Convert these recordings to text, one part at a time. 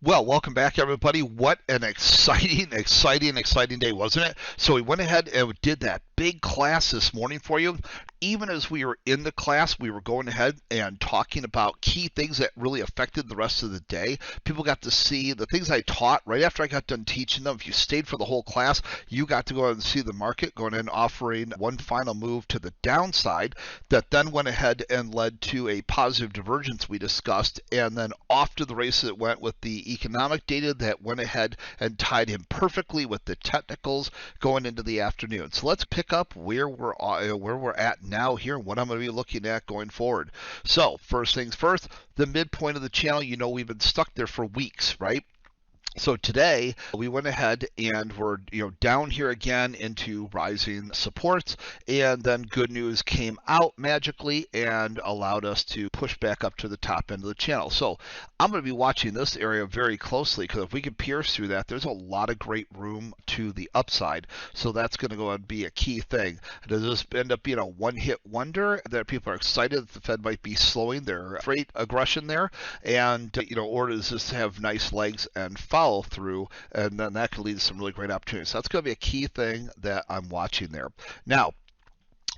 Well, welcome back, everybody. What an exciting day, wasn't it? So we went ahead and did that big class this morning for you. Even as we were in the class, we were going ahead and talking about key things that really affected the rest of the day. People got to see the things I taught right after I got done teaching them. If you stayed for the whole class, you got to go ahead and see the market going in and offering one final move to the downside that then went ahead and led to a positive divergence we discussed, and then off to the races it went with the economic data that went ahead and tied in perfectly with the technicals going into the afternoon. So let's pick up where we're at now here and what I'm going to be looking at going forward. So first things first, the midpoint of the channel, we've been stuck there for weeks, right? So today we went ahead and we're down here again into rising supports, and then good news came out magically and allowed us to push back up to the top end of the channel. So I'm going to be watching this area very closely, because if we can pierce through that, there's a lot of great room to the upside. So that's going to go and be a key thing. Does this end up being a one-hit wonder that people are excited that the Fed might be slowing their freight aggression there, and or does this have nice legs and follow through, and then that could lead to some really great opportunities. So that's going to be a key thing that I'm watching there. Now,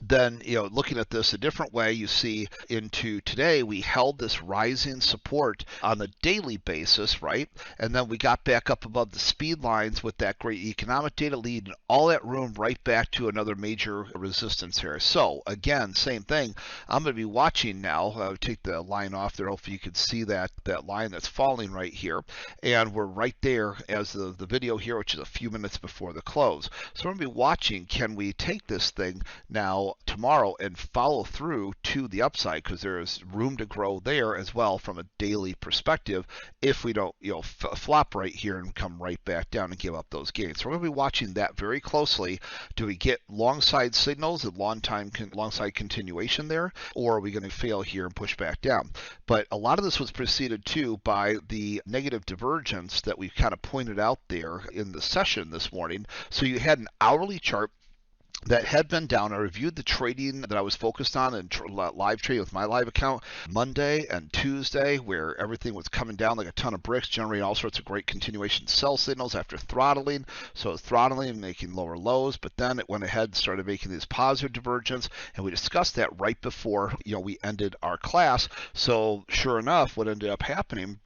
then looking at this a different way, you see into today we held this rising support on the daily basis, right? And then we got back up above the speed lines with that great economic data, leading all that room right back to another major resistance here. So again, same thing. I'm going to be watching now. Take the line off there. Hopefully you can see that line that's falling right here, and we're right there as the video here, which is a few minutes before the close. So we're going to be watching, can we take this thing now tomorrow and follow through to the upside, because there is room to grow there as well from a daily perspective if we don't flop right here and come right back down and give up those gains. So we're going to be watching that very closely. Do we get long side signals and long side continuation there, or are we going to fail here and push back down? But a lot of this was preceded too by the negative divergence that we kind of pointed out there in the session this morning. So you had an hourly chart that had been down. I reviewed the trading that I was focused on and live trading with my live account Monday and Tuesday, where everything was coming down like a ton of bricks, generating all sorts of great continuation sell signals after throttling. So it was throttling and making lower lows, but then it went ahead and started making these positive divergence, and we discussed that right before we ended our class. So sure enough, what ended up happening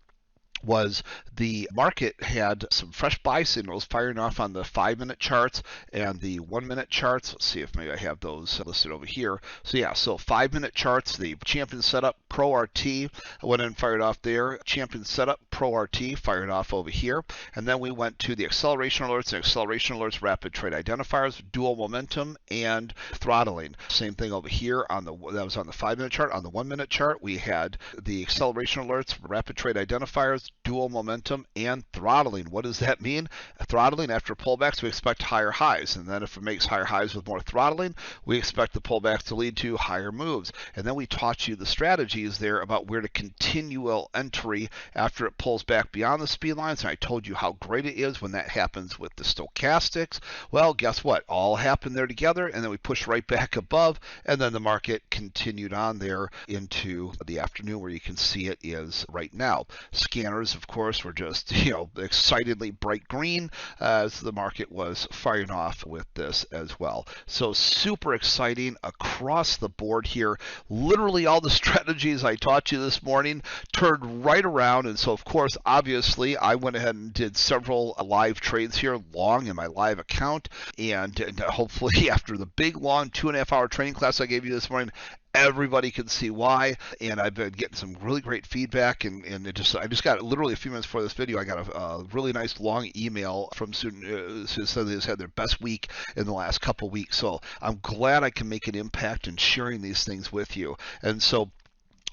was the market had some fresh buy signals firing off on the 5-minute charts and the 1-minute charts. Let's see if maybe I have those listed over here. So yeah, so 5-minute charts, the champion setup pro RT went and fired off there. Champion setup pro RT fired off over here. And then we went to the acceleration alerts and acceleration alerts, rapid trade identifiers, dual momentum, and throttling. Same thing over here on that was on the 5-minute chart. On the 1-minute chart, we had the acceleration alerts, rapid trade identifiers, dual momentum, and throttling. What does that mean? Throttling, after pullbacks, we expect higher highs, and then if it makes higher highs with more throttling, we expect the pullbacks to lead to higher moves. And then we taught you the strategies there about where to continual entry after it pulls back beyond the speed lines, and I told you how great it is when that happens with the stochastics. Well, guess what? All happened there together, and then we pushed right back above, and then the market continued on there into the afternoon, where you can see it is right now. Scanners, of course, were just excitedly bright green as the market was firing off with this as well. So super exciting across the board here. Literally all the strategies I taught you this morning turned right around, and so of course obviously I went ahead and did several live trades here long in my live account, and hopefully after the big long 2.5-hour training class I gave you this morning, everybody can see why. And I've been getting some really great feedback, and I just got literally a few minutes before this video, I got a really nice long email from student who said they just had their best week in the last couple weeks. So I'm glad I can make an impact in sharing these things with you. And so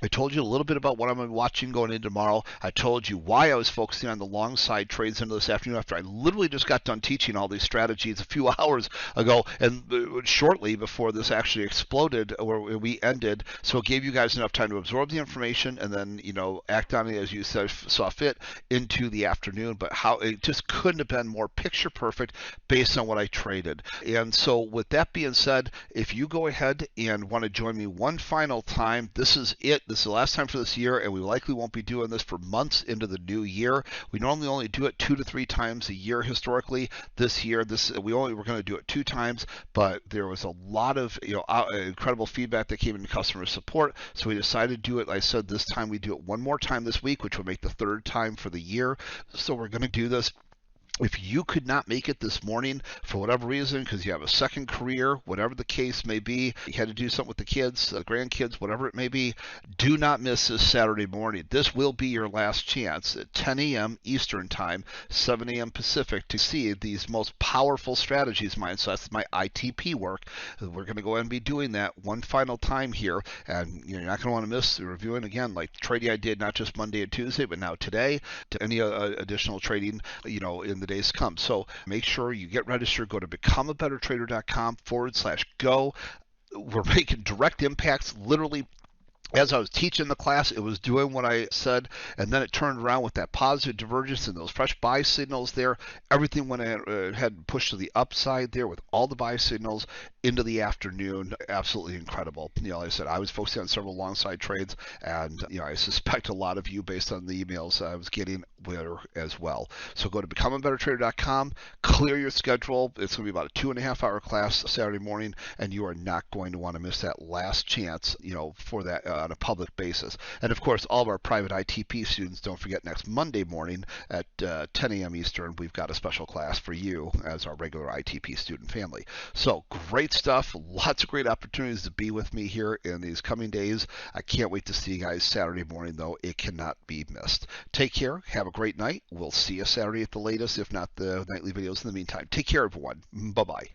I told you a little bit about what I'm watching going into tomorrow. I told you why I was focusing on the long side trades into this afternoon after I literally just got done teaching all these strategies a few hours ago, and shortly before this actually exploded where we ended. So it gave you guys enough time to absorb the information and then act on it as you saw fit into the afternoon. But how it just couldn't have been more picture perfect based on what I traded. And so with that being said, if you go ahead and want to join me one final time, this is it. This is the last time for this year, and we likely won't be doing this for months into the new year. We normally only do it 2 to 3 times a year historically. This year, we only were going to do it 2 times, but there was a lot of incredible feedback that came into customer support, so we decided to do it. Like I said, this time we do it one more time this week, which will make the 3rd time for the year. So we're going to do this. If you could not make it this morning for whatever reason, because you have a second career, whatever the case may be, you had to do something with the kids, the grandkids, whatever it may be, do not miss this Saturday morning. This will be your last chance at 10 a.m. Eastern Time, 7 a.m. Pacific, to see these most powerful strategies of mine. So that's my ITP work. We're going to go ahead and be doing that one final time here, and you're not going to want to miss the reviewing again, like the trading I did not just Monday and Tuesday, but now today, to any additional trading, in the days to come. So make sure you get registered. Go to becomeabettertrader.com/go. We're making direct impacts. Literally, as I was teaching the class, it was doing what I said, and then it turned around with that positive divergence and those fresh buy signals there. Everything went ahead and pushed to the upside there with all the buy signals into the afternoon. Absolutely incredible. Like I said, I was focusing on several long side trades, and I suspect a lot of you, based on the emails I was getting, were as well. So go to becomeabettertrader.com, clear your schedule. It's going to be about a 2.5-hour class Saturday morning, and you are not going to want to miss that last chance, for that on a public basis. And of course, all of our private ITP students, don't forget, next Monday morning at 10 a.m. Eastern, we've got a special class for you as our regular ITP student family. So great stuff. Lots of great opportunities to be with me here in these coming days. I can't wait to see you guys Saturday morning, though. It cannot be missed. Take care. Have a great night. We'll see you Saturday at the latest, if not the nightly videos in the meantime. Take care, everyone. Bye-bye.